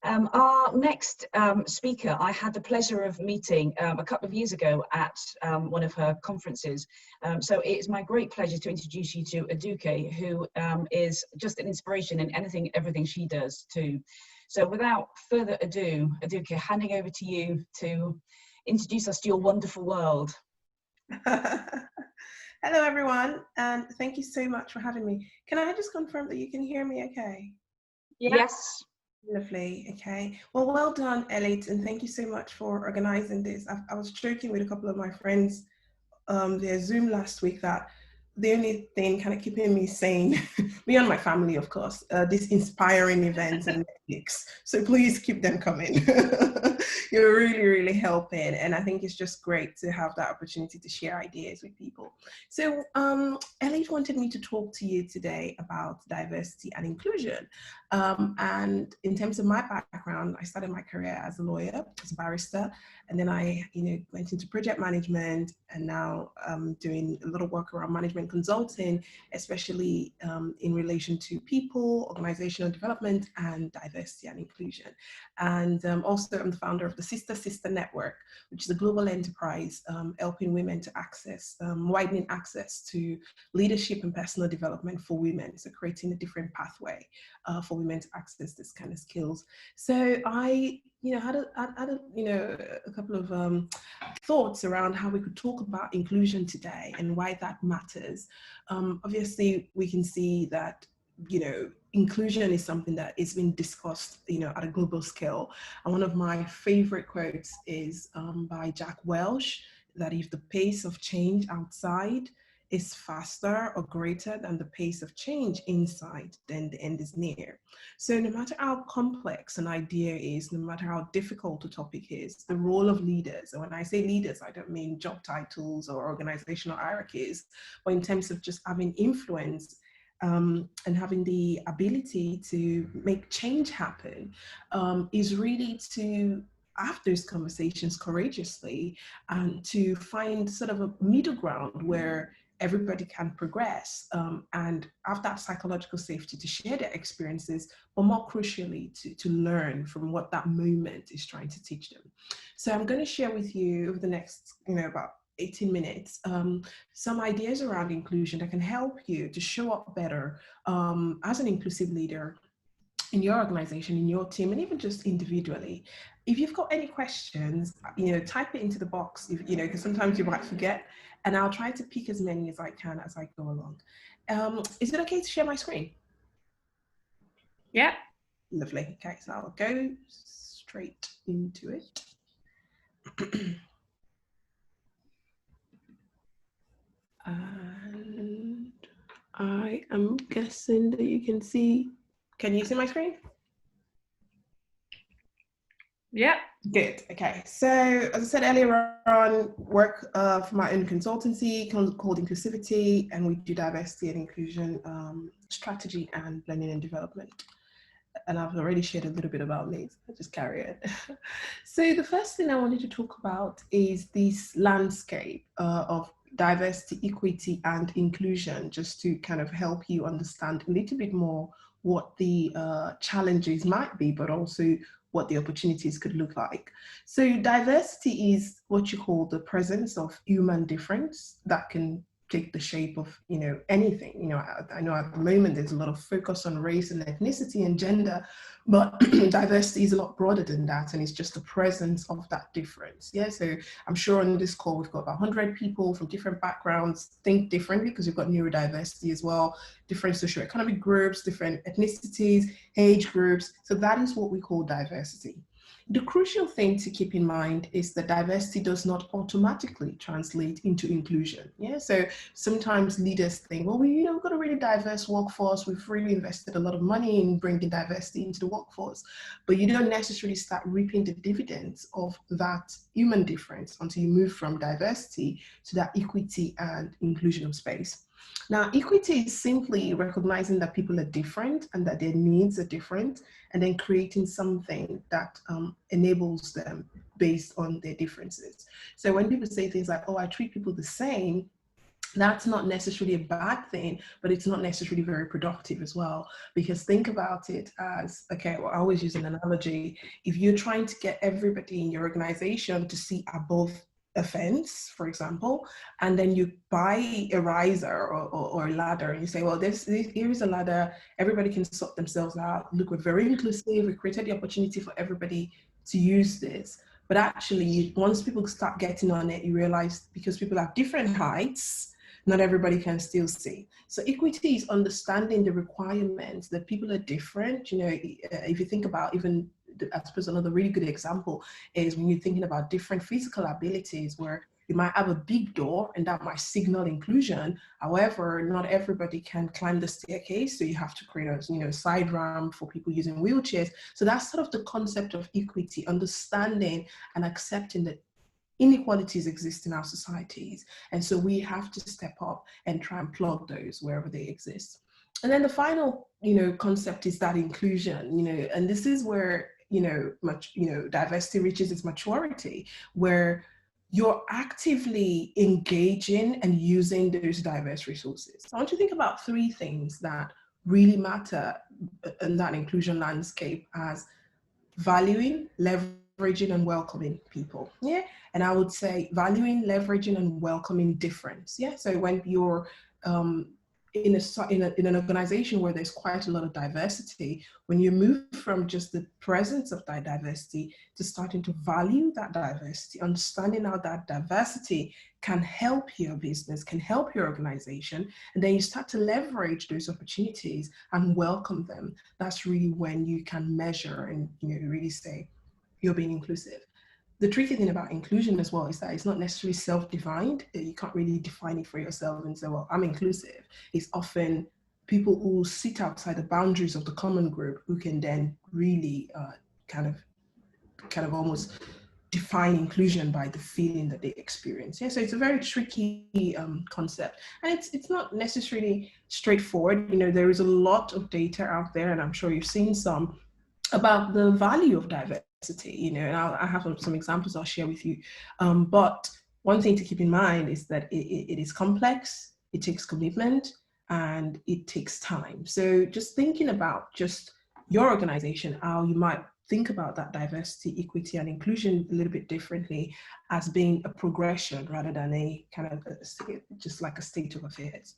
Our next speaker, I had the pleasure of meeting a couple of years ago at one of her conferences. So it's my great pleasure to introduce you to Aduke, who is just an inspiration in everything she does too. So without further ado, Aduke, handing over to you to introduce us to your wonderful world. Hello everyone, and thank you so much for having me. Can I just confirm that you can hear me okay? Yes. Lovely, okay. Well done, Elliot, and thank you so much for organizing this. I was joking with a couple of my friends via Zoom last week that the only thing kind of keeping me sane, beyond my family, of course, these inspiring events and Netflix. So please keep them coming. You're really, really helping. And I think it's just great to have that opportunity to share ideas with people. So Elliot wanted me to talk to you today about diversity and inclusion. And in terms of my background, I started my career as a lawyer, as a barrister, and then I went into project management, and now I'm doing a little work around management consulting, especially in relation to people, organizational development, and diversity and inclusion. And also I'm the founder of the Sister Network, which is a global enterprise helping women to access, widening access to leadership and personal development for women. So creating a different pathway for women to access this kind of skills. So I had a couple of thoughts around how we could talk about inclusion today and why that matters. Obviously, we can see that inclusion is something that is being discussed, at a global scale. And one of my favorite quotes is by Jack Welch, that if the pace of change outside is faster or greater than the pace of change inside, then the end is near. So no matter how complex an idea is, no matter how difficult a topic is, the role of leaders, and when I say leaders, I don't mean job titles or organizational hierarchies, but in terms of just having influence and having the ability to make change happen, is really to have those conversations courageously and to find sort of a middle ground where everybody can progress and have that psychological safety to share their experiences, but more crucially to learn from what that moment is trying to teach them. So I'm going to share with you over the next about 18 minutes some ideas around inclusion that can help you to show up better as an inclusive leader in your organization, in your team, and even just individually. If you've got any questions, type it into the box, because sometimes you might forget, and I'll try to pick as many as I can as I go along. Is it okay to share my screen? Yeah. Lovely. Okay, so I'll go straight into it. And I am guessing that you can see. Can you see my screen? Yeah. Good. Okay. So as I said earlier on, work for my own consultancy called Inclusiviti, and we do diversity and inclusion strategy and learning and development. And I've already shared a little bit about me, so I'll just carry it. So the first thing I wanted to talk about is this landscape of diversity, equity, and inclusion, just to kind of help you understand a little bit more what the challenges might be, but also what the opportunities could look like. So diversity is what you call the presence of human difference that can take the shape of anything. I know at the moment there's a lot of focus on race and ethnicity and gender, but diversity is a lot broader than that, and it's just the presence of that difference. Yeah, so I'm sure on this call we've got about 100 people from different backgrounds, think differently because we've got neurodiversity as well, different socioeconomic groups, different ethnicities, age groups. So that is what we call diversity. The crucial thing to keep in mind is that diversity does not automatically translate into inclusion. Yeah, so sometimes leaders think, well, we've got a really diverse workforce. We've really invested a lot of money in bringing diversity into the workforce, but you don't necessarily start reaping the dividends of that human difference until you move from diversity to that equity and inclusion of space. Now, equity is simply recognizing that people are different and that their needs are different, and then creating something that enables them based on their differences. So when people say things like, oh, I treat people the same, that's not necessarily a bad thing, but it's not necessarily very productive as well. Because think about it as, okay, well, I always use an analogy. If you're trying to get everybody in your organization to see above a fence, for example, and then you buy a riser or a ladder and you say, well, here is a ladder, everybody can sort themselves out. Look, we're very inclusive, we created the opportunity for everybody to use this. But actually, once people start getting on it, you realize because people have different heights, not everybody can still see. So equity is understanding the requirements that people are different. You know, if you think about even, I suppose another really good example is when you're thinking about different physical abilities where you might have a big door and that might signal inclusion. However, not everybody can climb the staircase. So you have to create a, side ramp for people using wheelchairs. So that's sort of the concept of equity, understanding and accepting that inequalities exist in our societies. And so we have to step up and try and plug those wherever they exist. And then the final, concept is that inclusion, and this is where, diversity reaches its maturity, where you're actively engaging and using those diverse resources. So I want you to think about three things that really matter in that inclusion landscape as valuing, leveraging, and welcoming people. Yeah. And I would say valuing, leveraging, and welcoming difference. Yeah. So when you're in an organization where there's quite a lot of diversity, when you move from just the presence of that diversity to starting to value that diversity, understanding how that diversity can help your business, can help your organization, and then you start to leverage those opportunities and welcome them, that's really when you can measure and really say you're being inclusive. The tricky thing about inclusion as well is that it's not necessarily self-defined. You can't really define it for yourself and say, well, I'm inclusive. It's often people who sit outside the boundaries of the common group who can then really kind of almost define inclusion by the feeling that they experience. Yeah, so it's a very tricky concept, and it's not necessarily straightforward. There is a lot of data out there, and I'm sure you've seen some, about the value of diversity. And I have some examples I'll share with you. But one thing to keep in mind is that it is complex, it takes commitment, and it takes time. So just thinking about just your organization, how you might think about that diversity, equity, and inclusion a little bit differently as being a progression rather than a kind of just like a state of affairs.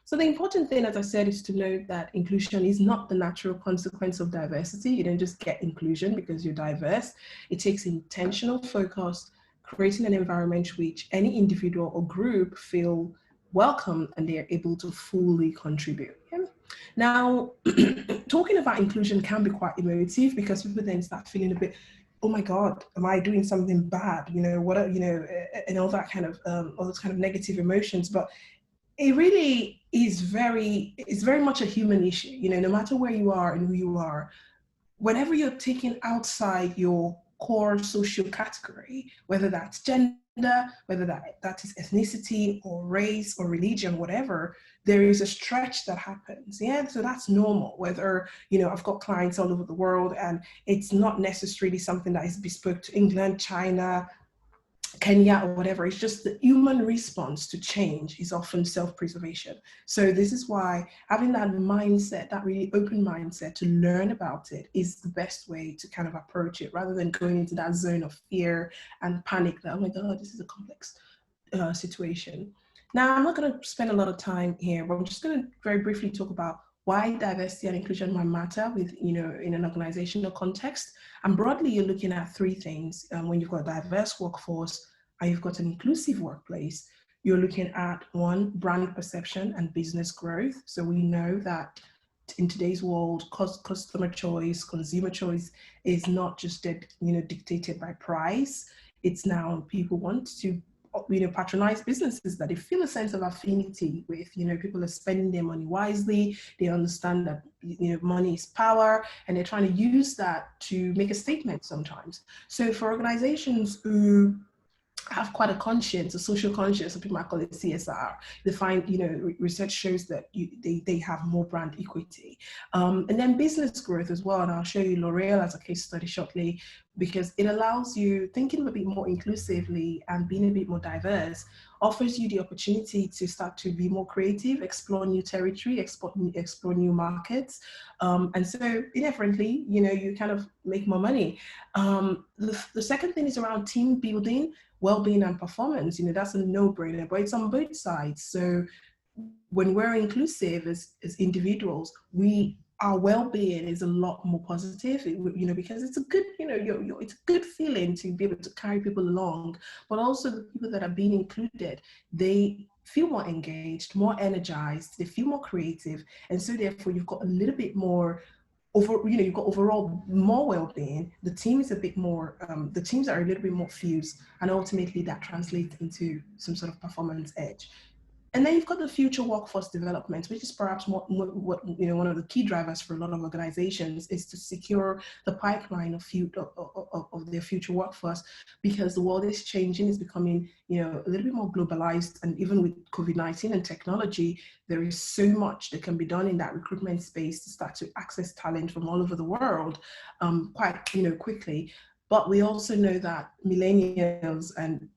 So the important thing, as I said, is to know that inclusion is not the natural consequence of diversity. You don't just get inclusion because you're diverse. It takes intentional focus, creating an environment which any individual or group feel welcome and they are able to fully contribute. Yeah? Now, talking about inclusion can be quite emotive because people then start feeling a bit, oh my God, am I doing something bad? And all that kind of, all those kind of negative emotions. But it really is it's very much a human issue. No matter where you are and who you are, whenever you're taken outside your core social category, whether that's gender, whether that is ethnicity or race or religion, whatever, there is a stretch that happens. Yeah, so that's normal. Whether, I've got clients all over the world, and it's not necessarily something that is bespoke to England, China, Kenya, or whatever. It's just the human response to change is often self-preservation. So this is why having that mindset, that really open mindset to learn about it, is the best way to kind of approach it, rather than going into that zone of fear and panic that, oh my God, this is a complex situation. Now, I'm not going to spend a lot of time here, but I'm just going to very briefly talk about why diversity and inclusion might matter in an organizational context. And broadly, you're looking at three things. When you've got a diverse workforce and you've got an inclusive workplace, you're looking at one, brand perception and business growth. So we know that in today's world, customer choice, consumer choice is not just dictated by price. It's now people want to patronize businesses that they feel a sense of affinity with. People are spending their money wisely. They understand that money is power, and they're trying to use that to make a statement sometimes. So for organizations who have quite a conscience, a social conscience, some people might call it CSR. They find, research shows that they have more brand equity. And then business growth as well. And I'll show you L'Oreal as a case study shortly, because it allows you thinking a bit more inclusively and being a bit more diverse, offers you the opportunity to start to be more creative, explore new territory, explore new markets. And so inherently, you kind of make more money. The second thing is around team building, well-being and performance. That's a no-brainer, but it's on both sides. So when we're inclusive as individuals, our well-being is a lot more positive, because it's a good, it's a good feeling to be able to carry people along, but also the people that are being included, they feel more engaged, more energized, they feel more creative, and so therefore you've got a little bit more you've got overall more well-being. The team is a bit more, the teams are a little bit more fused, and ultimately that translates into some sort of performance edge. And then you've got the future workforce development, which is perhaps what one of the key drivers for a lot of organizations is to secure the pipeline of their future workforce, because the world is changing, it's becoming a little bit more globalized, and even with COVID-19 and technology, there is so much that can be done in that recruitment space to start to access talent from all over the world quite quickly. But we also know that millennials and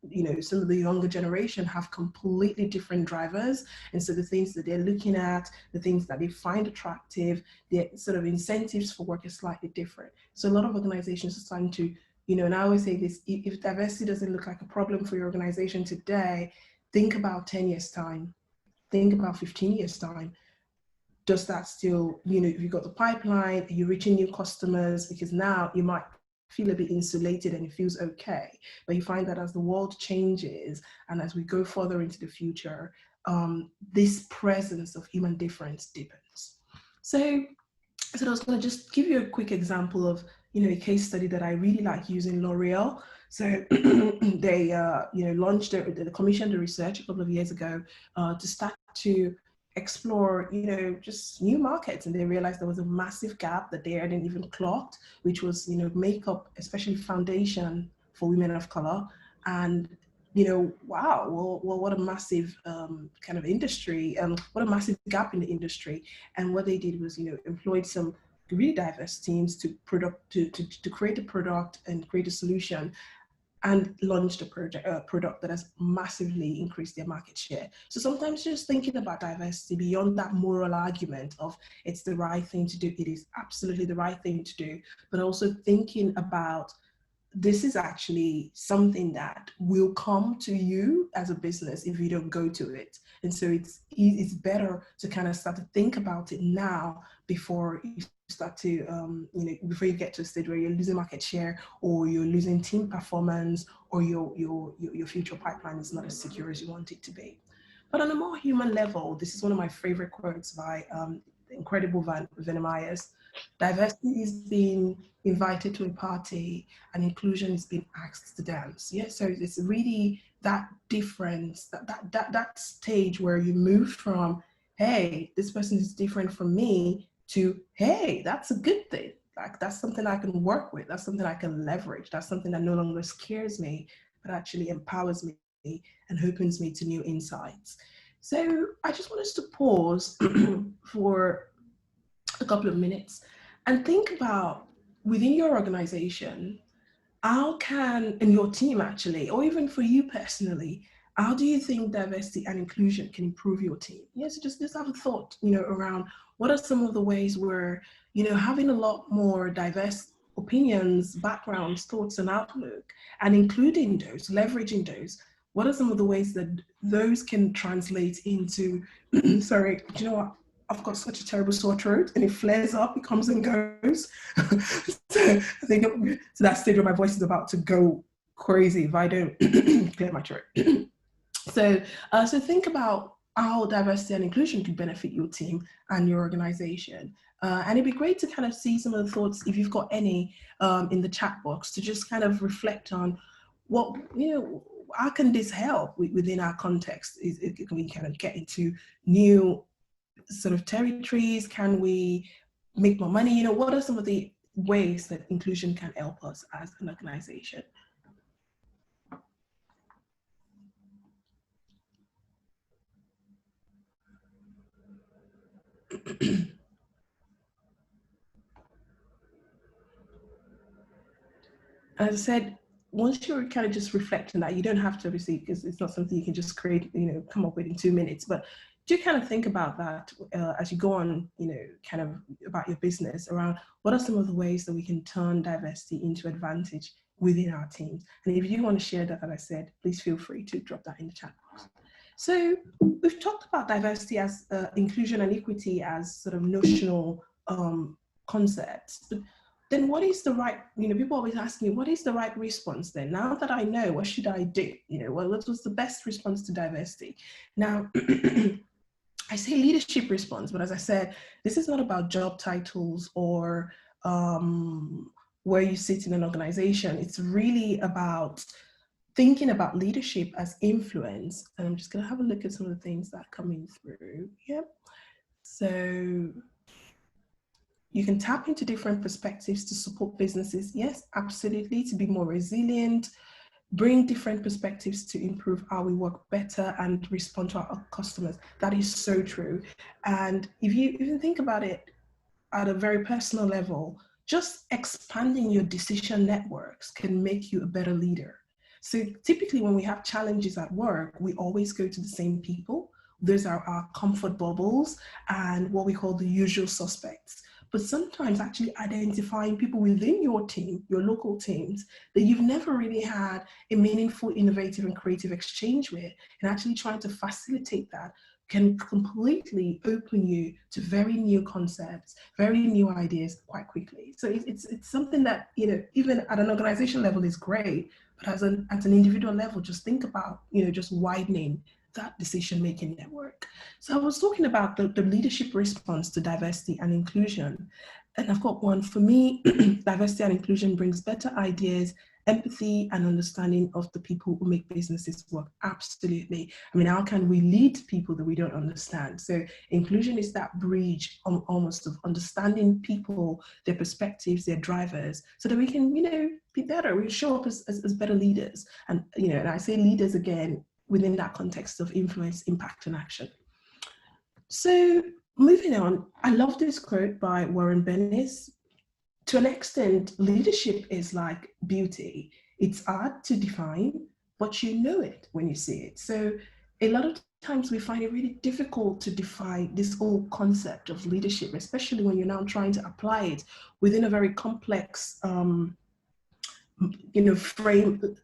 some of the younger generation have completely different drivers, and so the things that they're looking at, the things that they find attractive, their sort of incentives for work is slightly different. So a lot of organizations are starting to, and I always say this: if diversity doesn't look like a problem for your organization today, think about 10 years time, think about 15 years time. Does that still, if you've got the pipeline, are you reaching new customers? Because now you might feel a bit insulated and it feels okay. But you find that as the world changes and as we go further into the future, this presence of human difference deepens. So I was going to just give you a quick example of, a case study that I really like using L'Oreal. So they, launched, they commissioned the research a couple of years ago to start to explore, just new markets, and they realized there was a massive gap that they hadn't even clocked, which was, makeup, especially foundation for women of color. And wow, well, what a massive kind of industry, what a massive gap in the industry. And what they did was, employed some really diverse teams to create a product and create a solution, and launched a product that has massively increased their market share. So sometimes just thinking about diversity beyond that moral argument of it's the right thing to do, it is absolutely the right thing to do, but also thinking about this is actually something that will come to you as a business if you don't go to it. And so it's better to kind of start to think about it now before you start to, before you get to a stage where you're losing market share or you're losing team performance or your future pipeline is not as secure as you want it to be. But on a more human level, this is one of my favorite quotes by the incredible Vanna Myers. Diversity is being invited to a party and inclusion is being asked to dance. Yeah, so it's really that difference, that stage where you move from, hey, this person is different from me, to, hey, that's a good thing. Like, that's something I can work with. That's something I can leverage. That's something that no longer scares me, but actually empowers me and opens me to new insights. So I just want us to pause for a couple of minutes and think about, within your organization, how can, and your team actually, or even for you personally, how do you think diversity and inclusion can improve your team? Yes, just have a thought, around what are some of the ways where, having a lot more diverse opinions, backgrounds, thoughts, and outlook, and including those, leveraging those, what are some of the ways that those can translate into, sorry, do you know what? I've got such a terrible sore throat and it flares up, it comes and goes. So I think to that stage where my voice is about to go crazy if I don't clear my throat. So think about how diversity and inclusion could benefit your team and your organization. And it'd be great to kind of see some of the thoughts, if you've got any, in the chat box, to just kind of reflect on what, how can this help within our context? Can we kind of get into new sort of territories? Can we make more money? What are some of the ways that inclusion can help us as an organization? As I said, once you're kind of just reflecting that, you don't have to obviously, because it's not something you can just create, come up with in 2 minutes, but do kind of think about that as you go on, kind of about your business around what are some of the ways that we can turn diversity into advantage within our teams. And if you want to share that, as I said, please feel free to drop that in the chat box. So we've talked about diversity as inclusion and equity as sort of notional concepts, but then what is the right, people always ask me, what is the right response then? Now that I know, what should I do? What was the best response to diversity? Now, I say leadership response, but as I said, this is not about job titles or where you sit in an organization. It's really about thinking about leadership as influence. And I'm just going to have a look at some of the things that are coming through. Yep. So you can tap into different perspectives to support businesses. Yes, absolutely, to be more resilient, bring different perspectives to improve how we work better and respond to our customers. That is so true. And if you even think about it at a very personal level, just expanding your decision networks can make you a better leader. So typically when we have challenges at work, we always go to the same people. Those are our comfort bubbles and what we call the usual suspects. But sometimes actually identifying people within your team, your local teams, that you've never really had a meaningful, innovative, and creative exchange with, and actually trying to facilitate that can completely open you to very new concepts, very new ideas quite quickly. So it's something that, even at an organization level is great, but at an individual level, just think about, just widening that decision-making network. So I was talking about the leadership response to diversity and inclusion. And I've got one for me. Diversity and inclusion brings better ideas, empathy, and understanding of the people who make businesses work. Absolutely. I mean, how can we lead people that we don't understand? So inclusion is that bridge almost of understanding people, their perspectives, their drivers, so that we can, be better. We show up as better leaders. And, and I say leaders again, within that context of influence, impact, and action. So moving on, I love this quote by Warren Bennis. To an extent, leadership is like beauty. It's hard to define, but you know it when you see it. So a lot of times we find it really difficult to define this whole concept of leadership, especially when you're now trying to apply it within a very complex, frame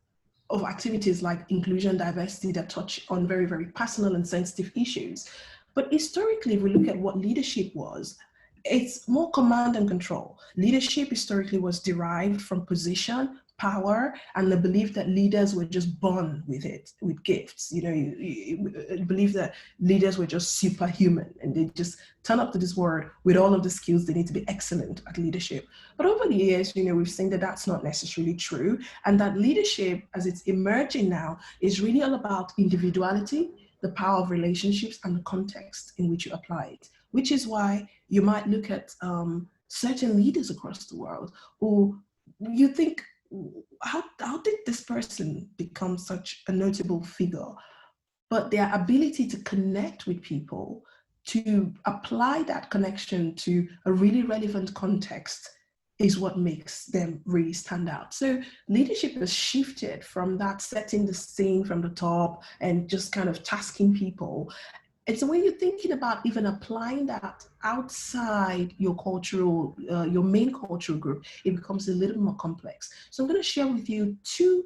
of activities like inclusion, diversity that touch on very, very personal and sensitive issues. But historically, if we look at what leadership was, it's more command and control. Leadership historically was derived from position, power, and the belief that leaders were just born with it, with gifts. You believe that leaders were just superhuman and they just turn up to this world with all of the skills they need to be excellent at leadership. But over the years, we've seen that that's not necessarily true, and that leadership, as it's emerging now, is really all about individuality, the power of relationships, and the context in which you apply it. Which is why you might look at certain leaders across the world who you think, how did this person become such a notable figure? But their ability to connect with people, to apply that connection to a really relevant context, is what makes them really stand out. So leadership has shifted from that setting the scene from the top and just kind of tasking people. And so when you're thinking about even applying that outside your cultural, your main cultural group, it becomes a little more complex. So I'm going to share with you 2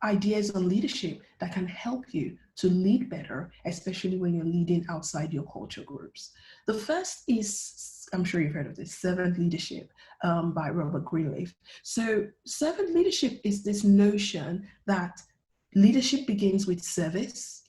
ideas on leadership that can help you to lead better, especially when you're leading outside your culture groups. The first is, I'm sure you've heard of this, servant leadership by Robert Greenleaf. So servant leadership is this notion that leadership begins with service,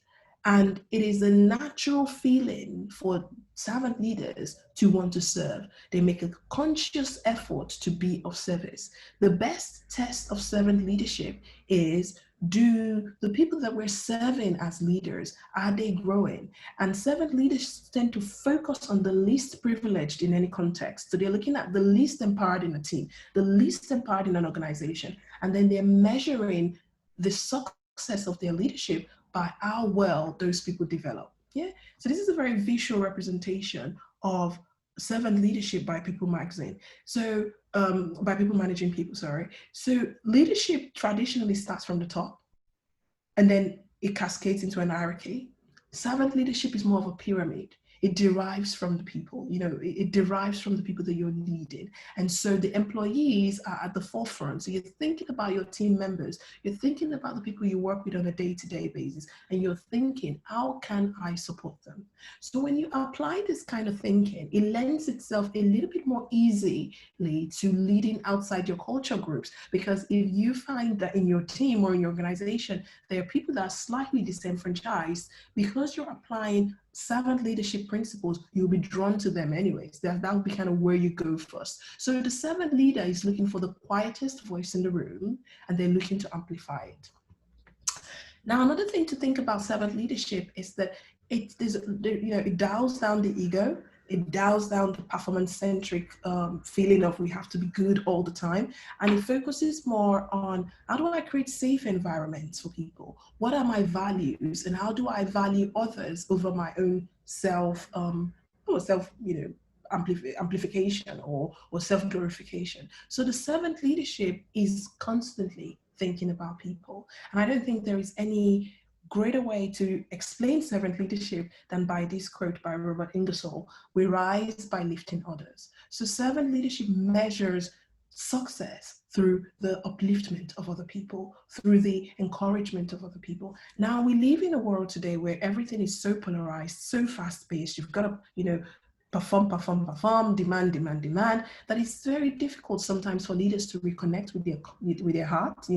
and it is a natural feeling for servant leaders to want to serve. They make a conscious effort to be of service. The best test of servant leadership is, do the people that we're serving as leaders, are they growing? And servant leaders tend to focus on the least privileged in any context. So they're looking at the least empowered in a team, the least empowered in an organization, and then they're measuring the success of their leadership by how well those people develop. Yeah. So this is a very visual representation of Servant Leadership by People magazine. So by People Managing People, sorry. So leadership traditionally starts from the top, and then it cascades into an hierarchy. Servant leadership is more of a pyramid. It derives from the people, it derives from the people that you're leading. And so the employees are at the forefront. So you're thinking about your team members, you're thinking about the people you work with on a day-to-day basis, and you're thinking, how can I support them? So when you apply this kind of thinking, it lends itself a little bit more easily to leading outside your culture groups. Because if you find that in your team or in your organization, there are people that are slightly disenfranchised, because you're applying servant leadership principles, you'll be drawn to them anyways. That'll be kind of where you go first. So the servant leader is looking for the quietest voice in the room, and they're looking to amplify it. Now, another thing to think about servant leadership is that it dials down the ego. It dials down the performance-centric feeling of we have to be good all the time. And it focuses more on, how do I create safe environments for people? What are my values? And how do I value others over my own amplification or self-glorification? So the servant leadership is constantly thinking about people. And I don't think there is any greater way to explain servant leadership than by this quote by Robert Ingersoll: "We rise by lifting others." So servant leadership measures success through the upliftment of other people, through the encouragement of other people. Now, we live in a world today where everything is so polarized, so fast-paced. You've got to, perform, demand, that it's very difficult sometimes for leaders to reconnect with their heart,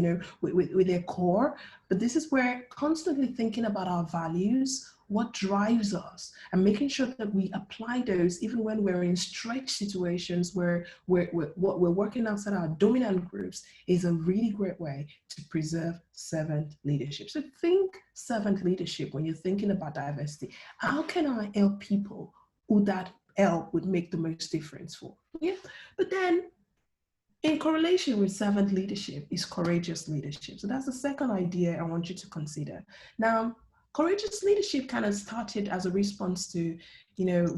with their core. But this is where constantly thinking about our values, what drives us, and making sure that we apply those even when we're in stretch situations where we're working outside our dominant groups, is a really great way to preserve servant leadership. So think servant leadership when you're thinking about diversity. How can I help people who that help would make the most difference for? Yeah. But then in correlation with servant leadership is courageous leadership. So that's the second idea I want you to consider. Now, courageous leadership kind of started as a response to,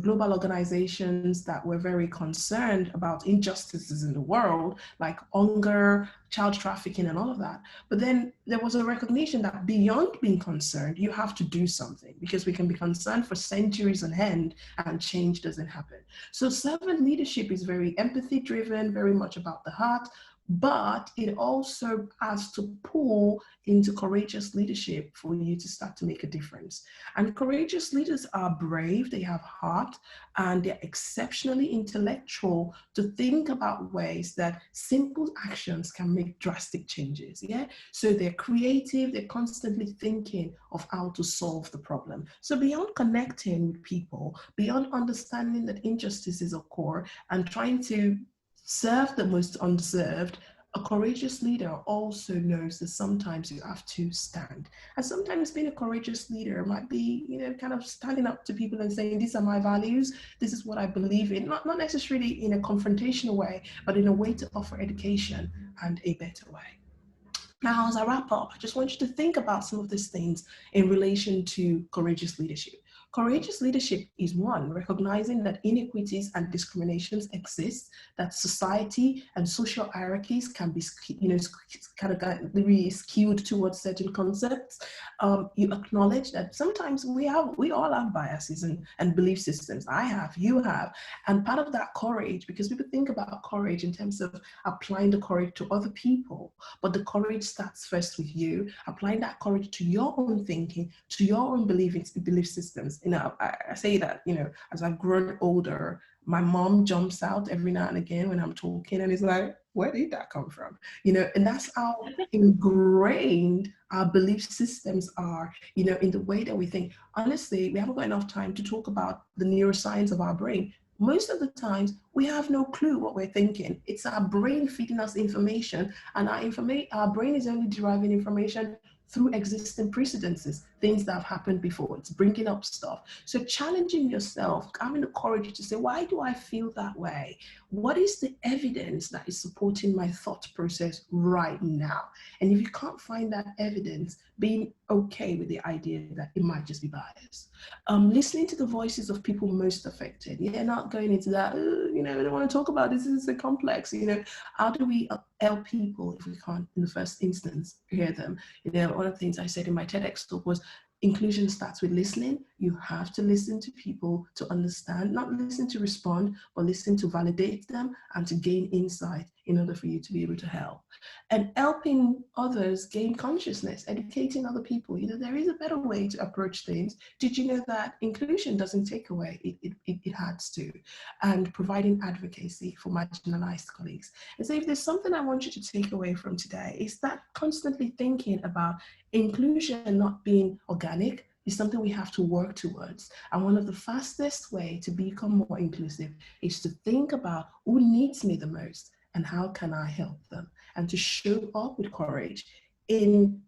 global organizations that were very concerned about injustices in the world, like hunger, child trafficking, and all of that. But then there was a recognition that beyond being concerned, you have to do something, because we can be concerned for centuries on end and change doesn't happen. So servant leadership is very empathy driven, very much about the heart, but it also has to pull into courageous leadership for you to start to make a difference. And courageous leaders are brave, they have heart, and they're exceptionally intellectual to think about ways that simple actions can make drastic changes. Yeah. So they're creative, they're constantly thinking of how to solve the problem. So beyond connecting with people, beyond understanding that injustices occur and trying to serve the most undeserved, a courageous leader also knows that sometimes you have to stand. And sometimes being a courageous leader might be, kind of standing up to people and saying, these are my values, this is what I believe in, not necessarily in a confrontational way, but in a way to offer education and a better way. Now, as I wrap up, I just want you to think about some of these things in relation to courageous leadership. Courageous leadership is one, recognizing that inequities and discriminations exist, that society and social hierarchies can be, kind of really skewed towards certain concepts. You acknowledge that sometimes we all have biases and belief systems. I have, you have, and part of that courage, because people think about courage in terms of applying the courage to other people, but the courage starts first with you, applying that courage to your own thinking, to your own belief systems. I say that, as I've grown older, my mom jumps out every now and again when I'm talking and is like, where did that come from? And that's how ingrained our belief systems are, in the way that we think. Honestly, we haven't got enough time to talk about the neuroscience of our brain. Most of the times, we have no clue what we're thinking. It's our brain feeding us information, and our brain is only deriving information through existing precedences. things that have happened before. It's bringing up stuff. So challenging yourself, having the courage to say, why do I feel that way? What is the evidence that is supporting my thought process right now? And if you can't find that evidence, being okay with the idea that it might just be bias. Listening to the voices of people most affected. Yeah, not going into that, I don't want to talk about this is so complex. How do we help people if we can't, in the first instance, hear them? One of the things I said in my TEDx talk was, inclusion starts with listening. You have to listen to people to understand, not listen to respond, but listen to validate them and to gain insight in order for you to be able to help. And helping others gain consciousness, educating other people. There is a better way to approach things. Did you know that inclusion doesn't take away, it adds to. And providing advocacy for marginalized colleagues. And so if there's something I want you to take away from today, is that constantly thinking about inclusion not being organic is something we have to work towards. And one of the fastest way to become more inclusive is to think about who needs me the most and how can I help them, and to show up with courage in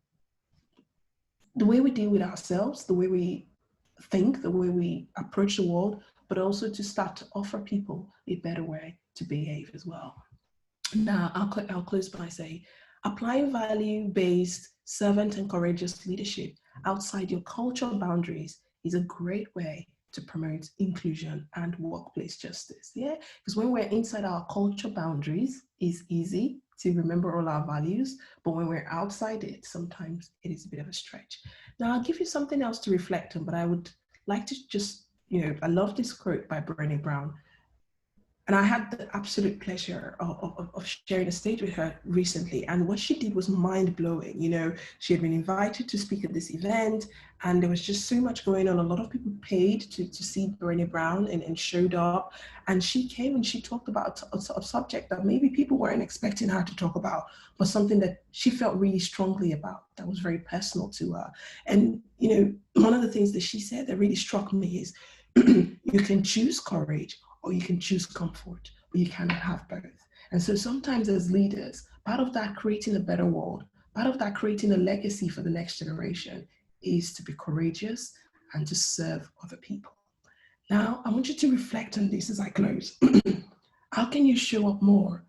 the way we deal with ourselves, the way we think, the way we approach the world, but also to start to offer people a better way to behave as well. Now, I'll close by saying, applying value-based, servant and courageous leadership outside your cultural boundaries is a great way to promote inclusion and workplace justice. Yeah, because when we're inside our cultural boundaries, it's easy to remember all our values, but when we're outside it, sometimes it is a bit of a stretch. Now, I'll give you something else to reflect on, but I would like to just, I love this quote by Brené Brown. And I had the absolute pleasure of sharing a stage with her recently. And what she did was mind-blowing. She had been invited to speak at this event, and there was just so much going on. A lot of people paid to see Brené Brown and showed up. And she came and she talked about a subject that maybe people weren't expecting her to talk about, but something that she felt really strongly about, that was very personal to her. And, one of the things that she said that really struck me is, you can choose courage, or you can choose comfort, but you cannot have both. And so sometimes as leaders, part of that creating a better world, part of that creating a legacy for the next generation is to be courageous and to serve other people. Now, I want you to reflect on this as I close. How can you show up more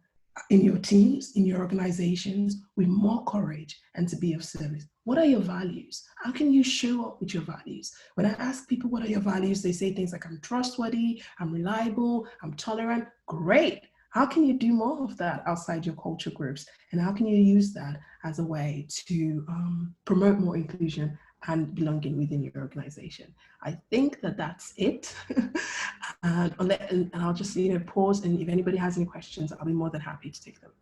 in your teams, in your organizations, with more courage and to be of service? What are your values? How can you show up with your values? When I ask people what are your values, they say things like, I'm trustworthy, I'm reliable, I'm tolerant. Great. How can you do more of that outside your culture groups? And how can you use that as a way to promote more inclusion and belonging within your organization? I think that that's it. And I'll just pause, and if anybody has any questions, I'll be more than happy to take them.